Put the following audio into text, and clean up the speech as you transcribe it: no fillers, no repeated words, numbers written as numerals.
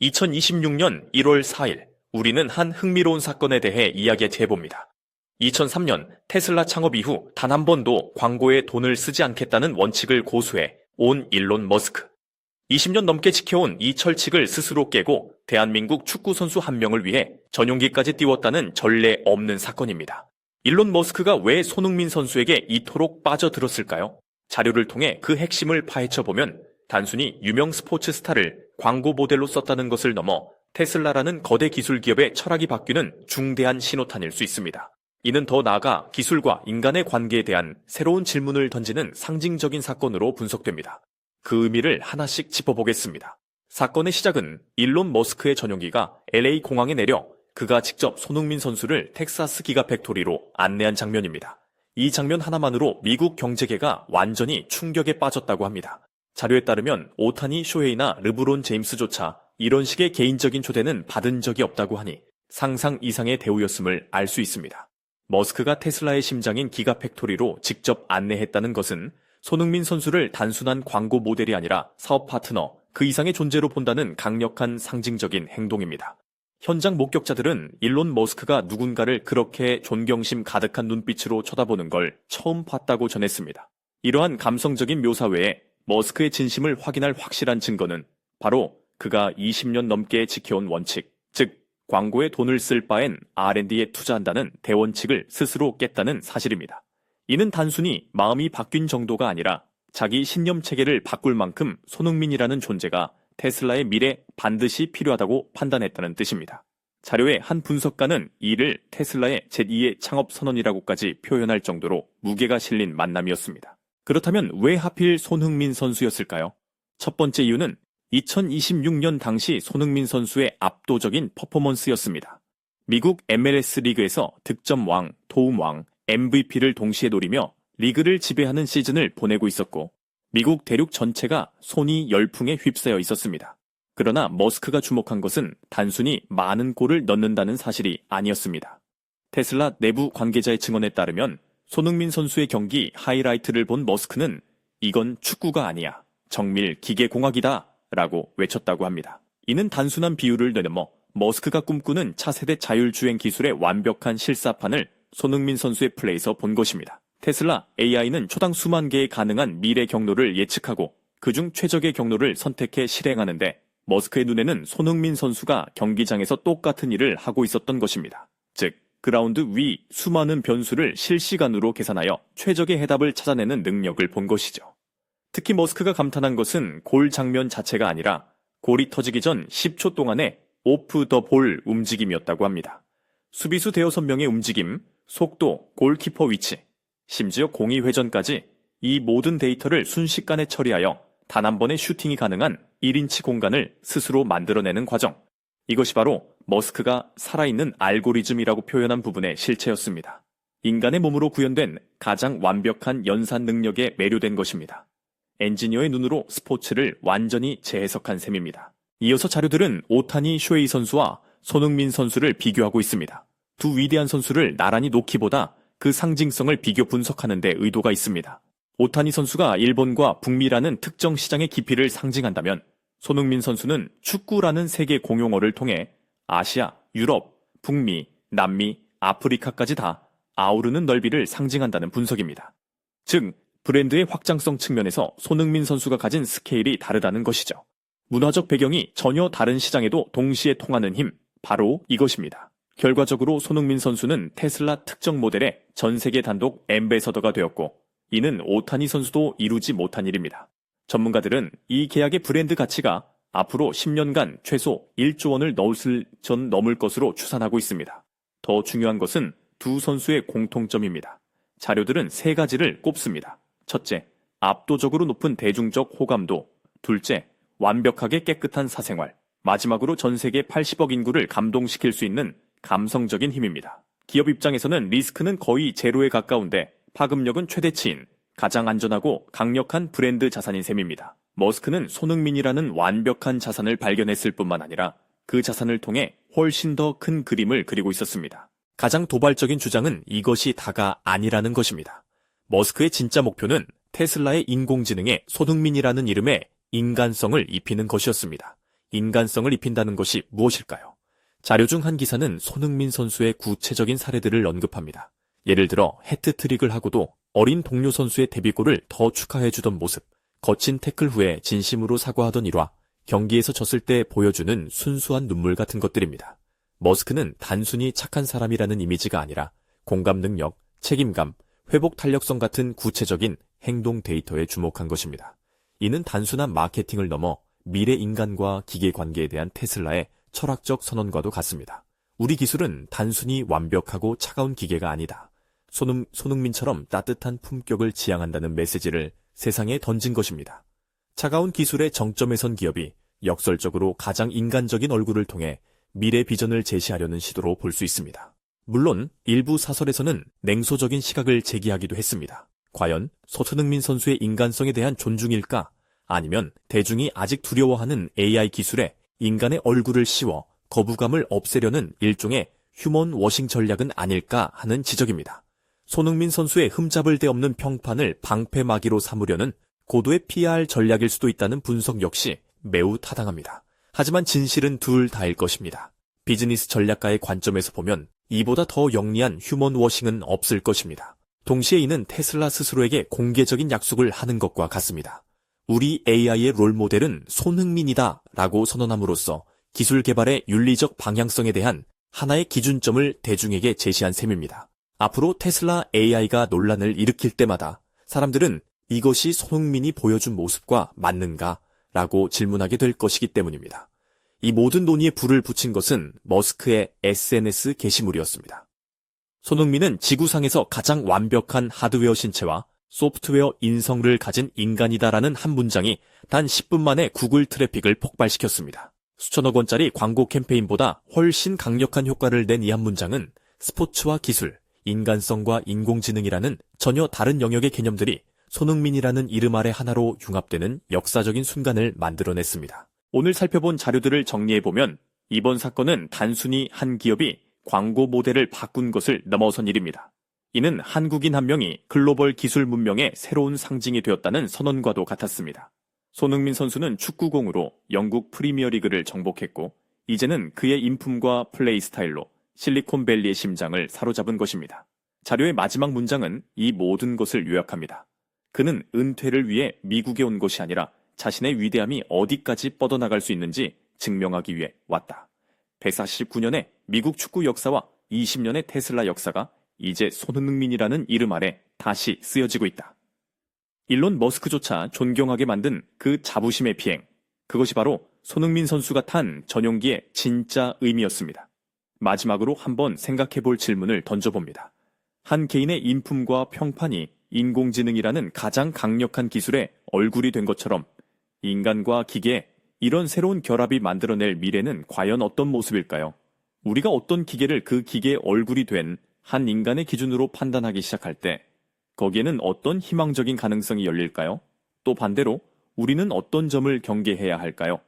2026년 1월 4일, 우리는 한 흥미로운 사건에 대해 이야기해봅니다. 2003년 테슬라 창업 이후 단 한 번도 광고에 돈을 쓰지 않겠다는 원칙을 고수해 온 일론 머스크. 20년 넘게 지켜온 이 철칙을 스스로 깨고 대한민국 축구선수 한 명을 위해 전용기까지 띄웠다는 전례 없는 사건입니다. 일론 머스크가 왜 손흥민 선수에게 이토록 빠져들었을까요? 자료를 통해 그 핵심을 파헤쳐보면 단순히 유명 스포츠 스타를 광고 모델로 썼다는 것을 넘어 테슬라라는 거대 기술 기업의 철학이 바뀌는 중대한 신호탄일 수 있습니다. 이는 더 나아가 기술과 인간의 관계에 대한 새로운 질문을 던지는 상징적인 사건으로 분석됩니다. 그 의미를 하나씩 짚어보겠습니다. 사건의 시작은 일론 머스크의 전용기가 LA 공항에 내려 그가 직접 손흥민 선수를 텍사스 기가 팩토리로 안내한 장면입니다. 이 장면 하나만으로 미국 경제계가 완전히 충격에 빠졌다고 합니다. 자료에 따르면 오타니 쇼헤이나 르브론 제임스조차 이런 식의 개인적인 초대는 받은 적이 없다고 하니 상상 이상의 대우였음을 알 수 있습니다. 머스크가 테슬라의 심장인 기가팩토리로 직접 안내했다는 것은 손흥민 선수를 단순한 광고 모델이 아니라 사업 파트너, 그 이상의 존재로 본다는 강력한 상징적인 행동입니다. 현장 목격자들은 일론 머스크가 누군가를 그렇게 존경심 가득한 눈빛으로 쳐다보는 걸 처음 봤다고 전했습니다. 이러한 감성적인 묘사 외에 머스크의 진심을 확인할 확실한 증거는 바로 그가 20년 넘게 지켜온 원칙, 즉 광고에 돈을 쓸 바엔 R&D에 투자한다는 대원칙을 스스로 깼다는 사실입니다. 이는 단순히 마음이 바뀐 정도가 아니라 자기 신념 체계를 바꿀 만큼 손흥민이라는 존재가 테슬라의 미래에 반드시 필요하다고 판단했다는 뜻입니다. 자료의 한 분석가는 이를 테슬라의 제2의 창업 선언이라고까지 표현할 정도로 무게가 실린 만남이었습니다. 그렇다면 왜 하필 손흥민 선수였을까요? 첫 번째 이유는 2026년 당시 손흥민 선수의 압도적인 퍼포먼스였습니다. 미국 MLS 리그에서 득점왕, 도움왕, MVP를 동시에 노리며 리그를 지배하는 시즌을 보내고 있었고 미국 대륙 전체가 손이 열풍에 휩싸여 있었습니다. 그러나 머스크가 주목한 것은 단순히 많은 골을 넣는다는 사실이 아니었습니다. 테슬라 내부 관계자의 증언에 따르면 손흥민 선수의 경기 하이라이트를 본 머스크는 이건 축구가 아니야, 정밀 기계공학이다 라고 외쳤다고 합니다. 이는 단순한 비유를 내넘어 머스크가 꿈꾸는 차세대 자율주행 기술의 완벽한 실사판을 손흥민 선수의 플레이에서 본 것입니다. 테슬라 AI는 초당 수만 개의 가능한 미래 경로를 예측하고 그중 최적의 경로를 선택해 실행하는데 머스크의 눈에는 손흥민 선수가 경기장에서 똑같은 일을 하고 있었던 것입니다. 즉, 그라운드 위 수많은 변수를 실시간으로 계산하여 최적의 해답을 찾아내는 능력을 본 것이죠. 특히 머스크가 감탄한 것은 골 장면 자체가 아니라 골이 터지기 전 10초 동안의 오프 더 볼 움직임이었다고 합니다. 수비수 대여섯 명의 움직임, 속도, 골키퍼 위치, 심지어 공이 회전까지 이 모든 데이터를 순식간에 처리하여 단 한 번의 슈팅이 가능한 1인치 공간을 스스로 만들어내는 과정. 이것이 바로 머스크가 살아있는 알고리즘이라고 표현한 부분의 실체였습니다. 인간의 몸으로 구현된 가장 완벽한 연산 능력에 매료된 것입니다. 엔지니어의 눈으로 스포츠를 완전히 재해석한 셈입니다. 이어서 자료들은 오타니 쇼헤이 선수와 손흥민 선수를 비교하고 있습니다. 두 위대한 선수를 나란히 놓기보다 그 상징성을 비교 분석하는 데 의도가 있습니다. 오타니 선수가 일본과 북미라는 특정 시장의 깊이를 상징한다면 손흥민 선수는 축구라는 세계 공용어를 통해 아시아, 유럽, 북미, 남미, 아프리카까지 다 아우르는 넓이를 상징한다는 분석입니다. 즉, 브랜드의 확장성 측면에서 손흥민 선수가 가진 스케일이 다르다는 것이죠. 문화적 배경이 전혀 다른 시장에도 동시에 통하는 힘, 바로 이것입니다. 결과적으로 손흥민 선수는 테슬라 특정 모델의 전 세계 단독 앰베서더가 되었고 이는 오타니 선수도 이루지 못한 일입니다. 전문가들은 이 계약의 브랜드 가치가 앞으로 10년간 최소 1조 원을 넘을 것으로 추산하고 있습니다. 더 중요한 것은 두 선수의 공통점입니다. 자료들은 세 가지를 꼽습니다. 첫째, 압도적으로 높은 대중적 호감도. 둘째, 완벽하게 깨끗한 사생활. 마지막으로 전 세계 80억 인구를 감동시킬 수 있는 감성적인 힘입니다. 기업 입장에서는 리스크는 거의 제로에 가까운데 파급력은 최대치인 가장 안전하고 강력한 브랜드 자산인 셈입니다. 머스크는 손흥민이라는 완벽한 자산을 발견했을 뿐만 아니라 그 자산을 통해 훨씬 더 큰 그림을 그리고 있었습니다. 가장 도발적인 주장은 이것이 다가 아니라는 것입니다. 머스크의 진짜 목표는 테슬라의 인공지능에 손흥민이라는 이름에 인간성을 입히는 것이었습니다. 인간성을 입힌다는 것이 무엇일까요? 자료 중 한 기사는 손흥민 선수의 구체적인 사례들을 언급합니다. 예를 들어 해트트릭을 하고도 어린 동료 선수의 데뷔골을 더 축하해주던 모습, 거친 태클 후에 진심으로 사과하던 일화, 경기에서 졌을 때 보여주는 순수한 눈물 같은 것들입니다. 머스크는 단순히 착한 사람이라는 이미지가 아니라 공감 능력, 책임감, 회복 탄력성 같은 구체적인 행동 데이터에 주목한 것입니다. 이는 단순한 마케팅을 넘어 미래 인간과 기계 관계에 대한 테슬라의 철학적 선언과도 같습니다. 우리 기술은 단순히 완벽하고 차가운 기계가 아니다. 손흥민처럼 따뜻한 품격을 지향한다는 메시지를 세상에 던진 것입니다. 차가운 기술의 정점에 선 기업이 역설적으로 가장 인간적인 얼굴을 통해 미래 비전을 제시하려는 시도로 볼 수 있습니다. 물론 일부 사설에서는 냉소적인 시각을 제기하기도 했습니다. 과연 손흥민 선수의 인간성에 대한 존중일까? 아니면 대중이 아직 두려워하는 AI 기술에 인간의 얼굴을 씌워 거부감을 없애려는 일종의 휴먼 워싱 전략은 아닐까 하는 지적입니다. 손흥민 선수의 흠잡을 데 없는 평판을 방패막이로 삼으려는 고도의 PR 전략일 수도 있다는 분석 역시 매우 타당합니다. 하지만 진실은 둘 다일 것입니다. 비즈니스 전략가의 관점에서 보면 이보다 더 영리한 휴먼 워싱은 없을 것입니다. 동시에 이는 테슬라 스스로에게 공개적인 약속을 하는 것과 같습니다. 우리 AI의 롤모델은 손흥민이다 라고 선언함으로써 기술 개발의 윤리적 방향성에 대한 하나의 기준점을 대중에게 제시한 셈입니다. 앞으로 테슬라 AI가 논란을 일으킬 때마다 사람들은 이것이 손흥민이 보여준 모습과 맞는가? 라고 질문하게 될 것이기 때문입니다. 이 모든 논의에 불을 붙인 것은 머스크의 SNS 게시물이었습니다. 손흥민은 지구상에서 가장 완벽한 하드웨어 신체와 소프트웨어 인성을 가진 인간이다라는 한 문장이 단 10분 만에 구글 트래픽을 폭발시켰습니다. 수천억 원짜리 광고 캠페인보다 훨씬 강력한 효과를 낸 이 한 문장은 스포츠와 기술, 인간성과 인공지능이라는 전혀 다른 영역의 개념들이 손흥민이라는 이름 아래 하나로 융합되는 역사적인 순간을 만들어냈습니다. 오늘 살펴본 자료들을 정리해보면 이번 사건은 단순히 한 기업이 광고 모델을 바꾼 것을 넘어선 일입니다. 이는 한국인 한 명이 글로벌 기술 문명의 새로운 상징이 되었다는 선언과도 같았습니다. 손흥민 선수는 축구공으로 영국 프리미어리그를 정복했고 이제는 그의 인품과 플레이 스타일로 실리콘밸리의 심장을 사로잡은 것입니다. 자료의 마지막 문장은 이 모든 것을 요약합니다. 그는 은퇴를 위해 미국에 온 것이 아니라 자신의 위대함이 어디까지 뻗어나갈 수 있는지 증명하기 위해 왔다. 149년의 미국 축구 역사와 20년의 테슬라 역사가 이제 손흥민이라는 이름 아래 다시 쓰여지고 있다. 일론 머스크조차 존경하게 만든 그 자부심의 비행, 그것이 바로 손흥민 선수가 탄 전용기의 진짜 의미였습니다. 마지막으로 한번 생각해볼 질문을 던져봅니다. 한 개인의 인품과 평판이 인공지능이라는 가장 강력한 기술의 얼굴이 된 것처럼 인간과 기계의 이런 새로운 결합이 만들어낼 미래는 과연 어떤 모습일까요? 우리가 어떤 기계를 그 기계의 얼굴이 된 한 인간의 기준으로 판단하기 시작할 때 거기에는 어떤 희망적인 가능성이 열릴까요? 또 반대로 우리는 어떤 점을 경계해야 할까요?